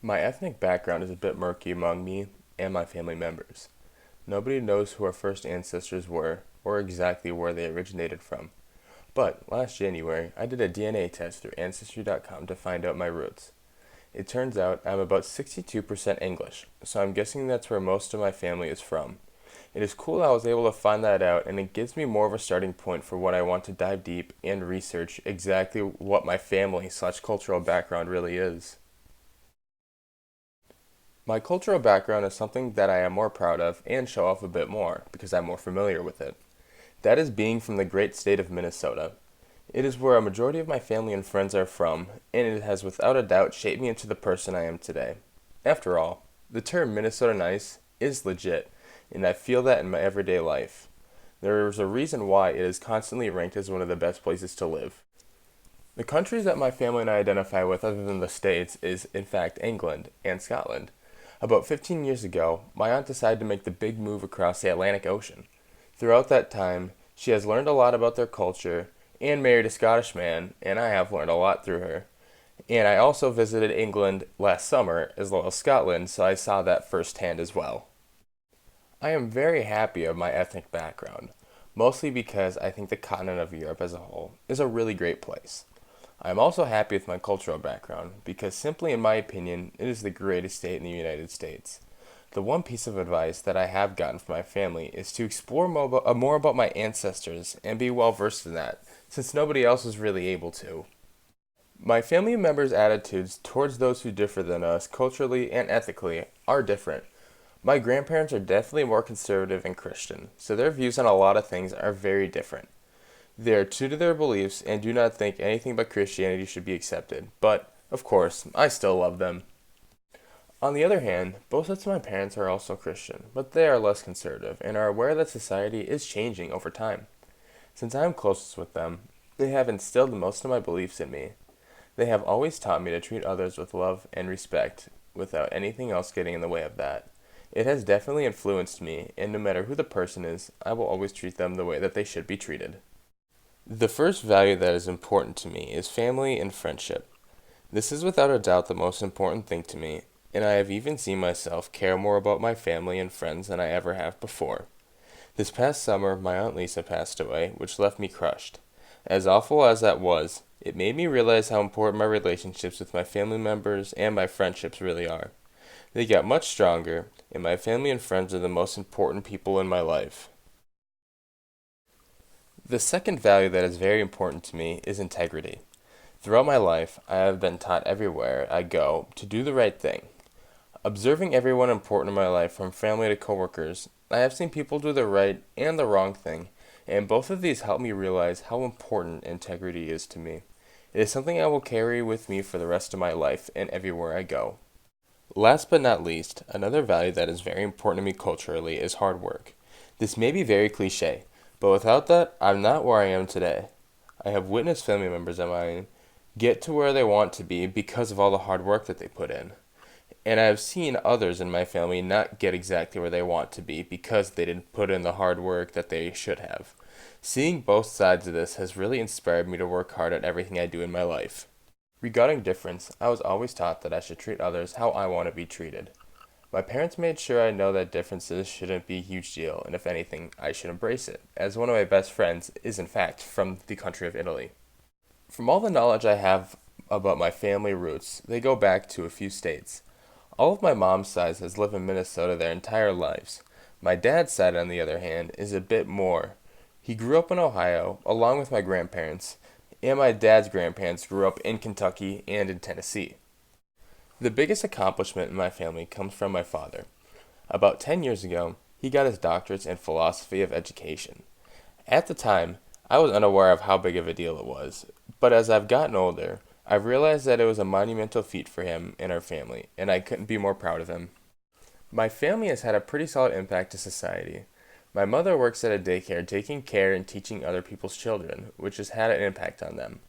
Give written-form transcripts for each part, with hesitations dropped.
My ethnic background is a bit murky among me and my family members. Nobody knows who our first ancestors were or exactly where they originated from. But last January, I did a DNA test through Ancestry.com to find out my roots. It turns out I'm about 62% English, so I'm guessing that's where most of my family is from. It is cool I was able to find that out, and it gives me more of a starting point for when I want to dive deep and research exactly what my family/slash cultural background really is. My cultural background is something that I am more proud of and show off a bit more because I'm more familiar with it. That is being from the great state of Minnesota. It is where a majority of my family and friends are from, and it has without a doubt shaped me into the person I am today. After all, the term Minnesota nice is legit, and I feel that in my everyday life. There is a reason why it is constantly ranked as one of the best places to live. The countries that my family and I identify with other than the States is, in fact, England and Scotland. About 15 years ago, my aunt decided to make the big move across the Atlantic Ocean. Throughout that time, she has learned a lot about their culture and married a Scottish man, and I have learned a lot through her. And I also visited England last summer as well as Scotland, so I saw that firsthand as well. I am very happy of my ethnic background, mostly because I think the continent of Europe as a whole is a really great place. I am also happy with my cultural background because, simply in my opinion, it is the greatest state in the United States. The one piece of advice that I have gotten from my family is to explore more about my ancestors and be well versed in that, since nobody else is really able to. My family members' attitudes towards those who differ than us culturally and ethically are different. My grandparents are definitely more conservative and Christian, so their views on a lot of things are very different. They are true to their beliefs and do not think anything but Christianity should be accepted, but, of course, I still love them. On the other hand, both sets of my parents are also Christian, but they are less conservative and are aware that society is changing over time. Since I am closest with them, they have instilled most of my beliefs in me. They have always taught me to treat others with love and respect without anything else getting in the way of that. It has definitely influenced me, and no matter who the person is, I will always treat them the way that they should be treated. The first value that is important to me is family and friendship. This is without a doubt the most important thing to me, and I have even seen myself care more about my family and friends than I ever have before. This past summer, my Aunt Lisa passed away, which left me crushed. As awful as that was, it made me realize how important my relationships with my family members and my friendships really are. They got much stronger, and my family and friends are the most important people in my life. The second value that is very important to me is integrity. Throughout my life, I have been taught everywhere I go to do the right thing. Observing everyone important in my life, from family to coworkers, I have seen people do the right and the wrong thing, and both of these help me realize how important integrity is to me. It is something I will carry with me for the rest of my life and everywhere I go. Last but not least, another value that is very important to me culturally is hard work. This may be very cliche, but without that, I'm not where I am today. I have witnessed family members of mine get to where they want to be because of all the hard work that they put in. And I have seen others in my family not get exactly where they want to be because they didn't put in the hard work that they should have. Seeing both sides of this has really inspired me to work hard at everything I do in my life. Regarding difference, I was always taught that I should treat others how I want to be treated. My parents made sure I know that differences shouldn't be a huge deal, and if anything, I should embrace it, as one of my best friends is in fact from the country of Italy. From all the knowledge I have about my family roots, they go back to a few states. All of my mom's side has lived in Minnesota their entire lives. My dad's side, on the other hand, is a bit more. He grew up in Ohio, along with my grandparents, and my dad's grandparents grew up in Kentucky and in Tennessee. The biggest accomplishment in my family comes from my father. About 10 years ago, he got his doctorates in philosophy of education. At the time, I was unaware of how big of a deal it was, but as I've gotten older, I've realized that it was a monumental feat for him and our family, and I couldn't be more proud of him. My family has had a pretty solid impact to society. My mother works at a daycare taking care and teaching other people's children, which has had an impact on them.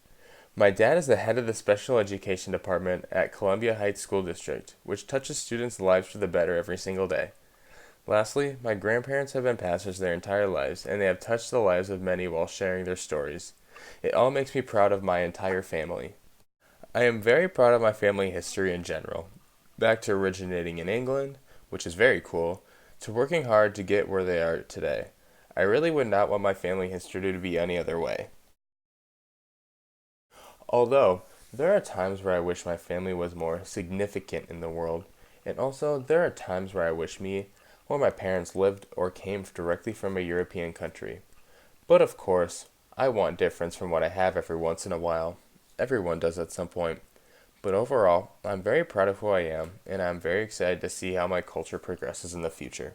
My dad is the head of the special education department at Columbia Heights School District, which touches students' lives for the better every single day. Lastly, my grandparents have been pastors their entire lives, and they have touched the lives of many while sharing their stories. It all makes me proud of my entire family. I am very proud of my family history in general. back to originating in England, which is very cool, to working hard to get where they are today. I really would not want my family history to be any other way. Although, there are times where I wish my family was more significant in the world, and also there are times where I wish me or my parents lived or came directly from a European country. But of course, I want difference from what I have every once in a while. Everyone does at some point. But overall, I'm very proud of who I am, and I'm very excited to see how my culture progresses in the future.